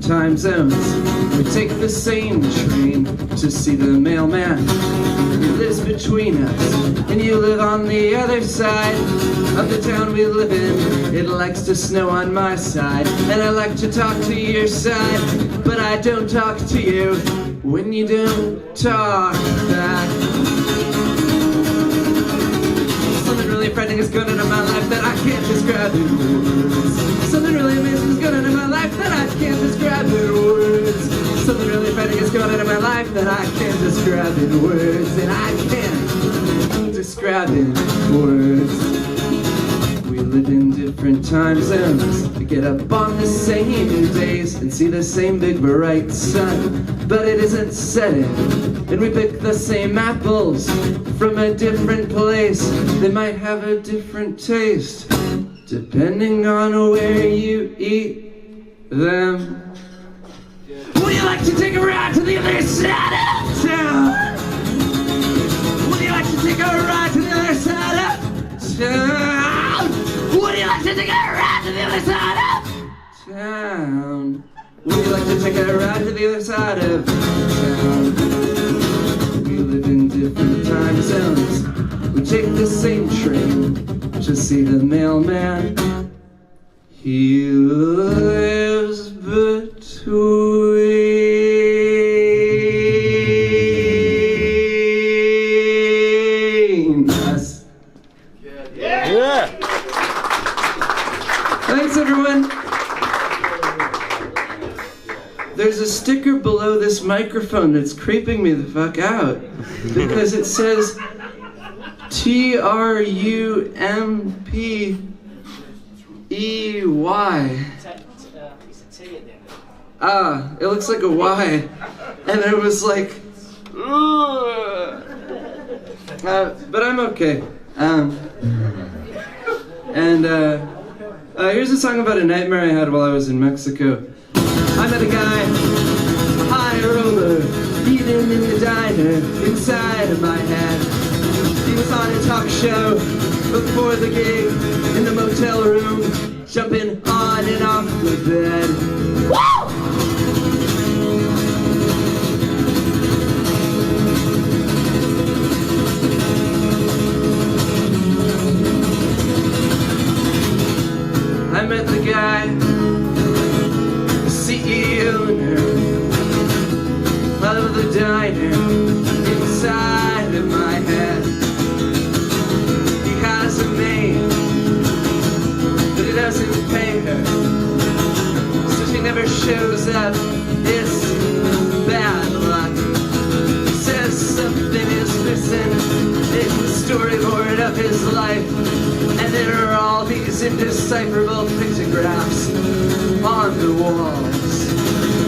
Time zones. We take the same train to see the mailman. He lives between us, and you live on the other side of the town we live in. It likes to snow on my side, and I like to talk to your side, but I don't talk to you when you don't talk back. Something really frightening is going on in my life that I can't describe in words. Something really amazing is going on in my life that I can't describe in words. Something really frightening is going on in my life that I can't describe in words. And I can't describe in words. We live in different time zones. We get up on the same days and see the same big bright sun, but it isn't setting. And we pick the same apples from a different place. They might have a different taste depending on where you eat them. Would you like to take a ride to the other side of town? Would you like to take a ride to the other side of town? Would you like to take a ride to the other side of town? Would you like to take a ride to the other side of town? We live in different time zones. We take the same train to see the mailman. He lives between us. Yeah. Thanks, everyone. There's a sticker below this microphone that's creeping me the fuck out because it says TRUMPEY. Ah, it looks like a Y. And it was like, but I'm okay. Here's a song about a nightmare I had while I was in Mexico. I met a guy, high roller, eating in the diner inside of my head. He was on a talk show before the gig in the motel room, jumping on and off the bed. Woo! I met the guy, the CEO of the diner inside of my head. He has a maid, but he doesn't pay her, so she never shows up. It's bad luck. He says something is missing in the storyboard of his life, and there are all these indecipherable pictographs on the walls.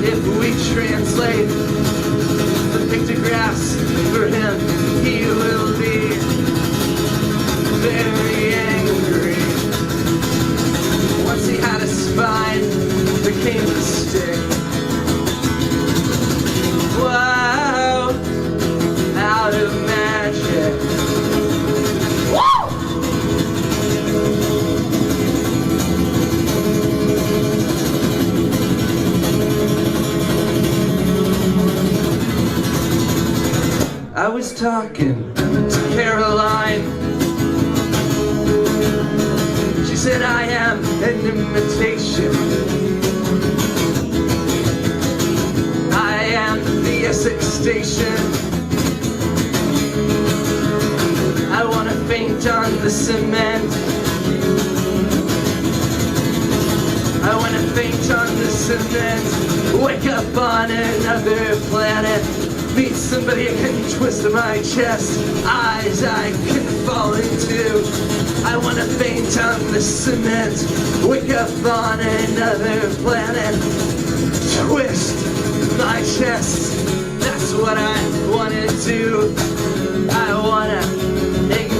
If we translate the pictographs for him, he will be very angry. Once he had a spine, became a stick. Wow, out of magic. Woo! I was talking to Caroline. She said I am an imitation. I am the Essex station. I wanna faint on the cement. I wanna faint on the cement. Wake up on another planet. Meet somebody I can twist my chest, eyes I can fall into. I wanna faint on the cement, wake up on another planet, twist my chest. That's what I wanna do. I wanna ignite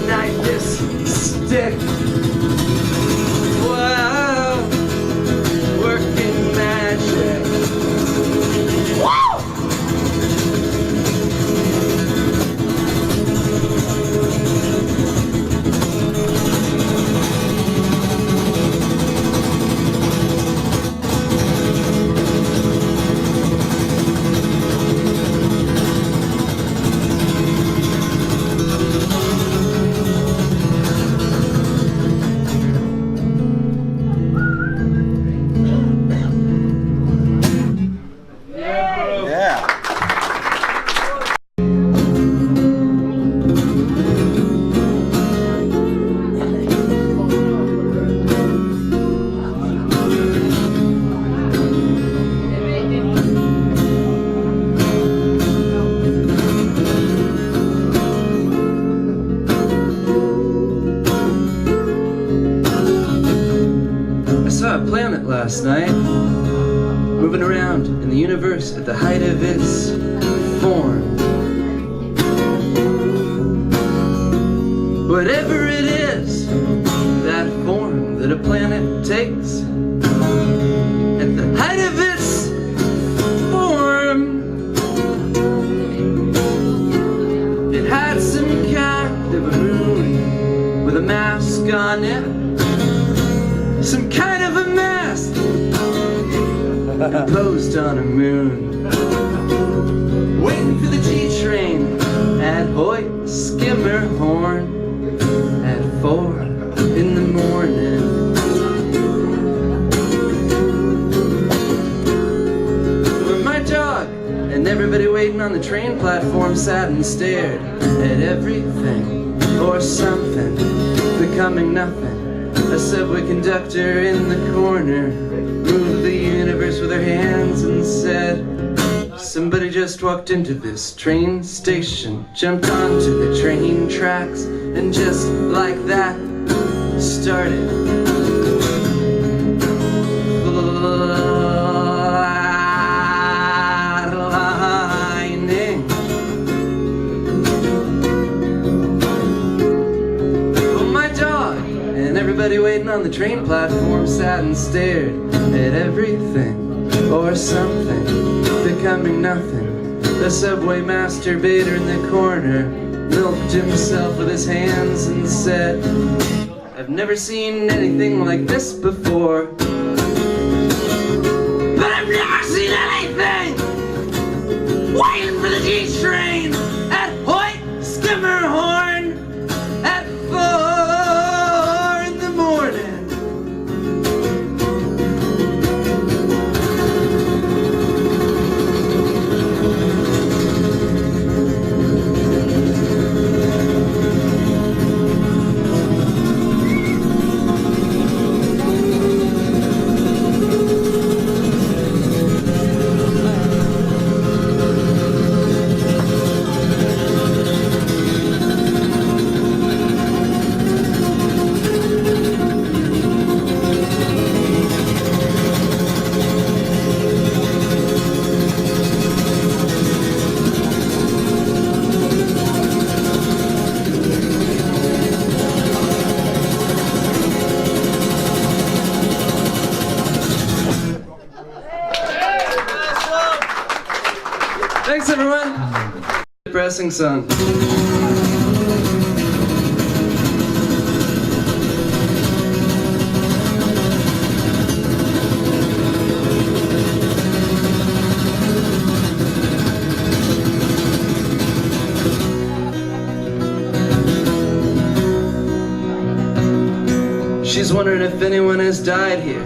planet last night, moving around in the universe at the height of its form. Whatever it is, that form that a planet takes at the height of its form, it had some kind of a moon with a mask on it, some kind of a mask imposed on a moon, waiting for the G-train at Hoyt Skimmerhorn at 4 in the morning. When my dog and everybody waiting on the train platform sat and stared at everything or something becoming nothing. A subway conductor in the corner moved the universe with her hands and said, somebody just walked into this train station, jumped onto the train tracks, and just like that started flatlining. Well, my dog and everybody waiting on the train platform sat and stared at everything or something becoming nothing. The subway masturbator in the corner milked himself with his hands and said, I've never seen anything like this before, but I've never seen anything waiting for the G-train at Hoyt Skimmerhorn at 4 in the morning. Thanks, everyone. Depressing song. She's wondering if anyone has died here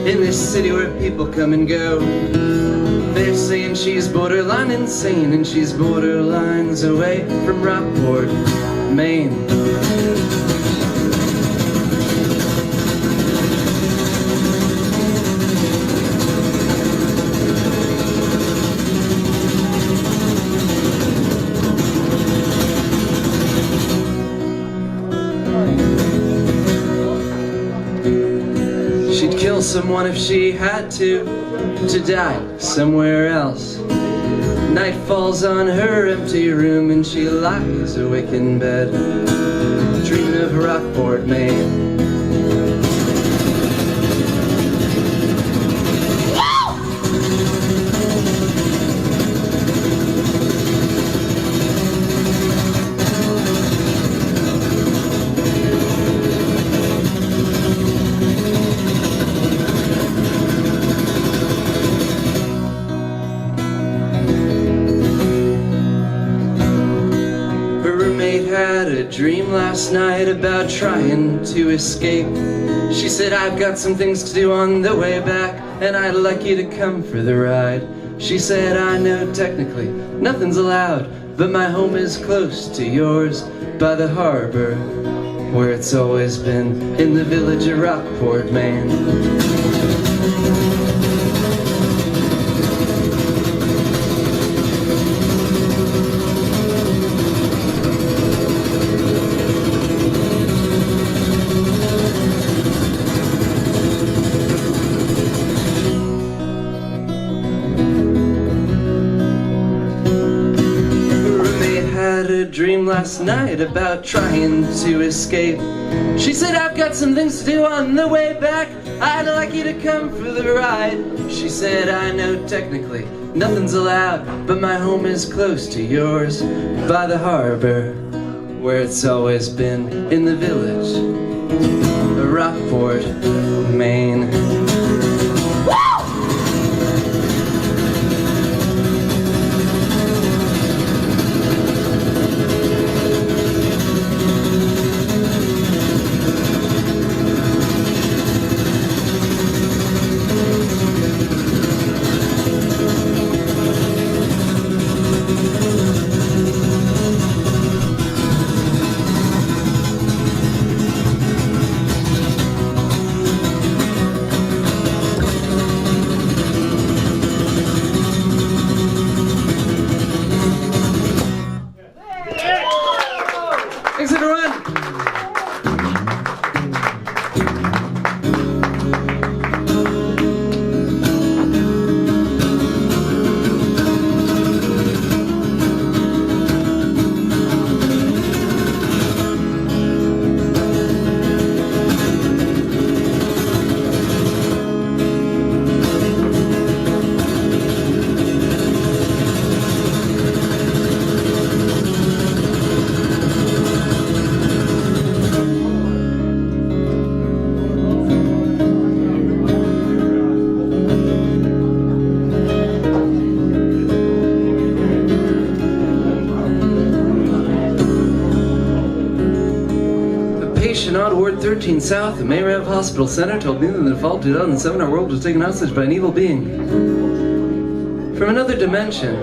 in this city where people come and go. They're saying she's borderline insane and she's borderlines away from Rockport, Maine. She'd kill someone if she had to die somewhere else. Night falls on her empty room and she lies awake in bed, dreaming of Rockport, Maine. Had a dream last night about trying to escape. She said, I've got some things to do on the way back and I'd like you to come for the ride. She said, I know technically nothing's allowed, but my home is close to yours by the harbor, where it's always been, in the village of Rockport, Maine. dream last night about trying to escape. She said, I've got some things to do on the way back. I'd like you to come for the ride. She said, I know technically nothing's allowed, but my home is close to yours, by the harbor, where it's always been, in the village, Rockport, Maine. Thanks, everyone. On Ward 13 South, the Mayrev Hospital Center told me that in the fall of 2007 our world was taken hostage by an evil being from another dimension.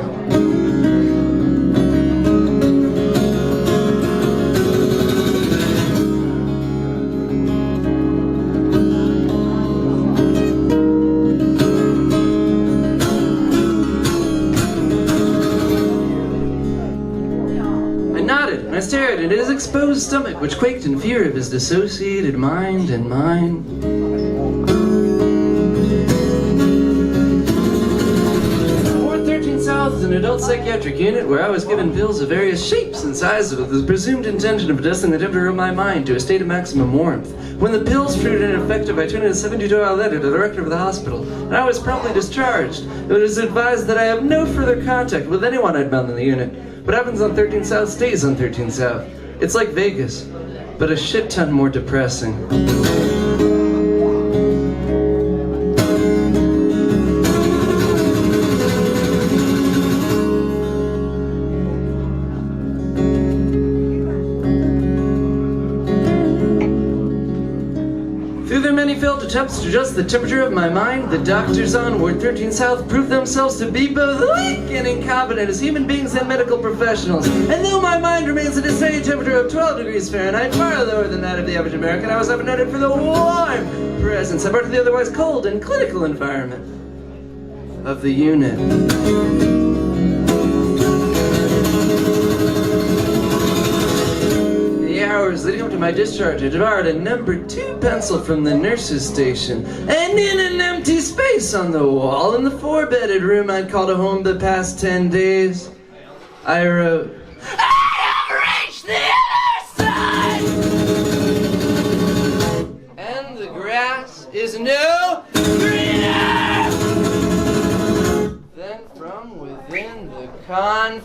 I stared at his exposed stomach, which quaked in fear of his dissociated mind and mine. Ward 13 South is an adult psychiatric unit where I was given pills of various shapes and sizes with the presumed intention of adjusting the temperature of my mind to a state of maximum warmth. When the pills proved ineffective, I turned in a 72-hour letter to the director of the hospital, and I was promptly discharged. It was advised that I have no further contact with anyone I'd found in the unit. What happens on 13 South stays on 13 South. It's like Vegas, but a shit ton more depressing. Through their many failed attempts to adjust the temperature of my mind, the doctors on Ward 13 South proved themselves to be both weak and incompetent as human beings and medical professionals. And though my mind remains at a steady temperature of 12 degrees Fahrenheit, far lower than that of the average American, I was often noted for the warm presence I brought to the otherwise cold and clinical environment of the unit. Hours leading up to my discharge, I devoured a number 2 pencil from the nurse's station, and in an empty space on the wall in the 4-bedded room I'd called a home the past 10 days, I wrote, I have reached the other side! And the grass is no greener than from within the confines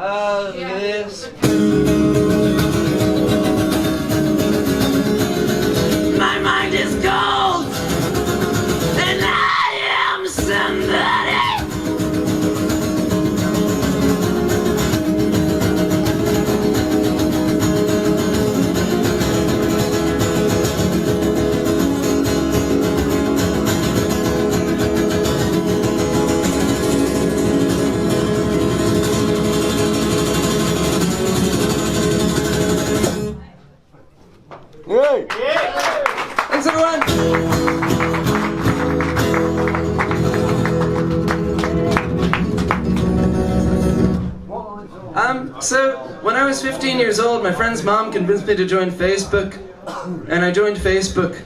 of this. My mind is cold, and I am somebody. Yay! Thanks, everyone! So, when I was 15 years old, my friend's mom convinced me to join Facebook, and I joined Facebook.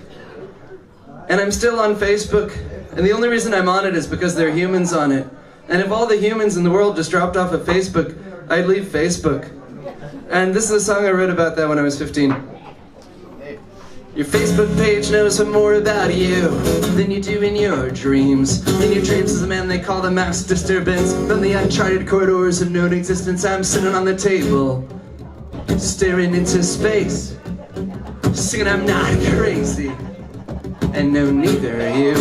And I'm still on Facebook, and the only reason I'm on it is because there are humans on it. And if all the humans in the world just dropped off of Facebook, I'd leave Facebook. And this is a song I wrote about that when I was 15. Your Facebook page knows more about you than you do in your dreams. In your dreams is a man they call the mass disturbance. From the uncharted corridors of known existence, I'm sitting on the table, staring into space, singing I'm not crazy. And no, neither are you.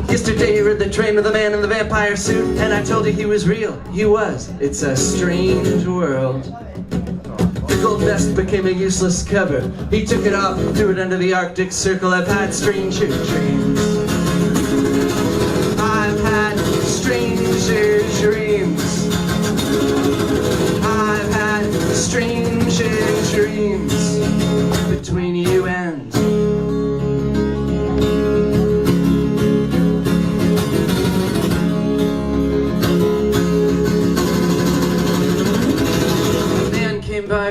Yesterday you rode the train with the man in the vampire suit, and I told you he was real. He was. It's a strange world. The gold vest became a useless cover. He took it off, threw it under the Arctic Circle. I've had stranger dreams. I've had stranger dreams. I've had stranger dreams between you and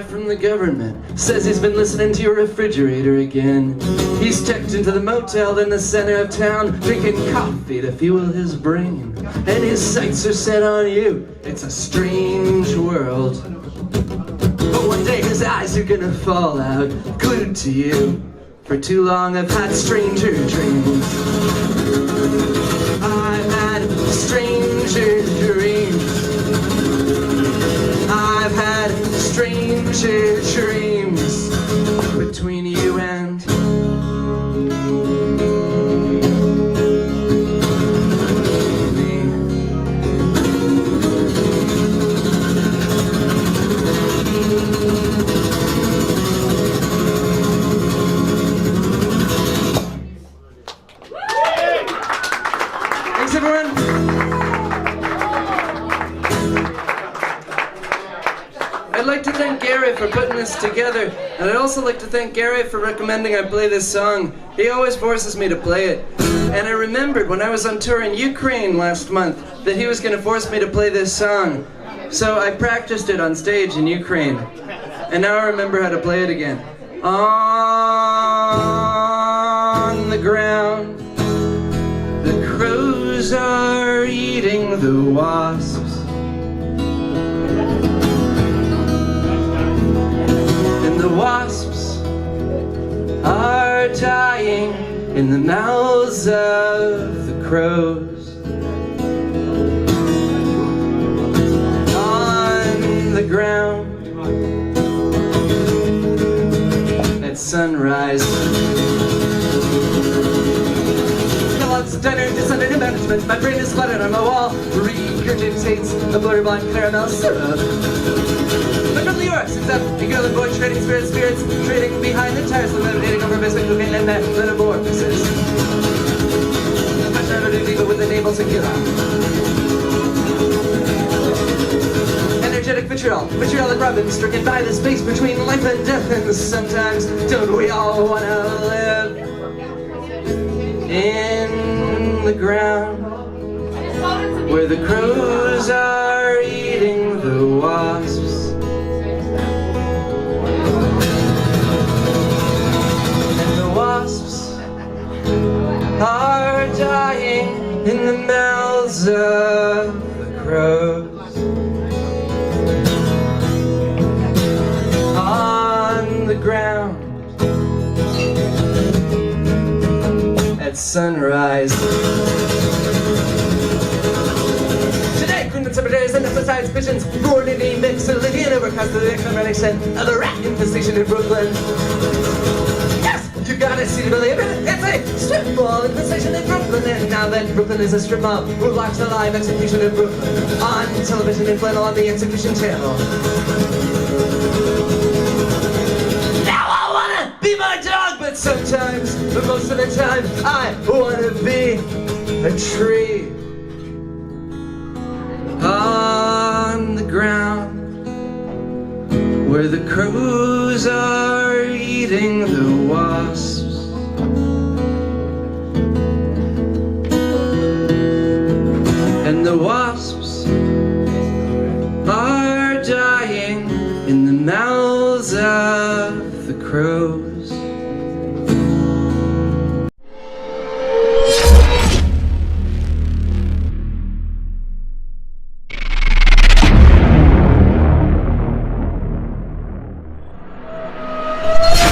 from the government. Says he's been listening to your refrigerator again. He's checked into the motel in the center of town, drinking coffee to fuel his brain. And his sights are set on you. It's a strange world. But one day his eyes are gonna fall out, glued to you. For too long I've had stranger dreams. I've had stranger dreams. I've had stranger dreams between you and me. Thanks, everyone. I'd like to thank Gary for putting this together, and I'd also like to thank Gary for recommending I play this song. He always forces me to play it. And I remembered when I was on tour in Ukraine last month that he was going to force me to play this song. So I practiced it on stage in Ukraine, and now I remember how to play it again. On the ground, the crows are eating the wasps. The wasps are dying in the mouths of the crows. On the ground at sunrise, Kellogg's diner descended to management. My brain is flooded on my wall, regurgitates the blurry blonde caramel syrup. But from New York sits up a girl and boy trading spirits, trading behind the tires, meditating over basic cocaine and metamorphosis. Fashion of a diva with the navel tequila. Energetic vitriolic Robin, stricken by the space between life and death. And sometimes, don't we all wanna live in the ground where the crows are eating the wasps? Wasps are dying in the mouths of the crows. On the ground at sunrise. Today, criminal cemeteries and emphasize pigeons, born in a mix of Lydian overcast to the explanation of a rat infestation in Brooklyn. You gotta see to believe it, it's a strip mall infestation in Brooklyn. And now that Brooklyn is a strip mall, we'll watch the live execution in Brooklyn on television in flannel on the execution channel. Now I wanna be my dog, but sometimes, but most of the time, I wanna be a tree. On the ground where the crows are eating the wasps. And the wasps are dying in the mouths of the crows. Bye.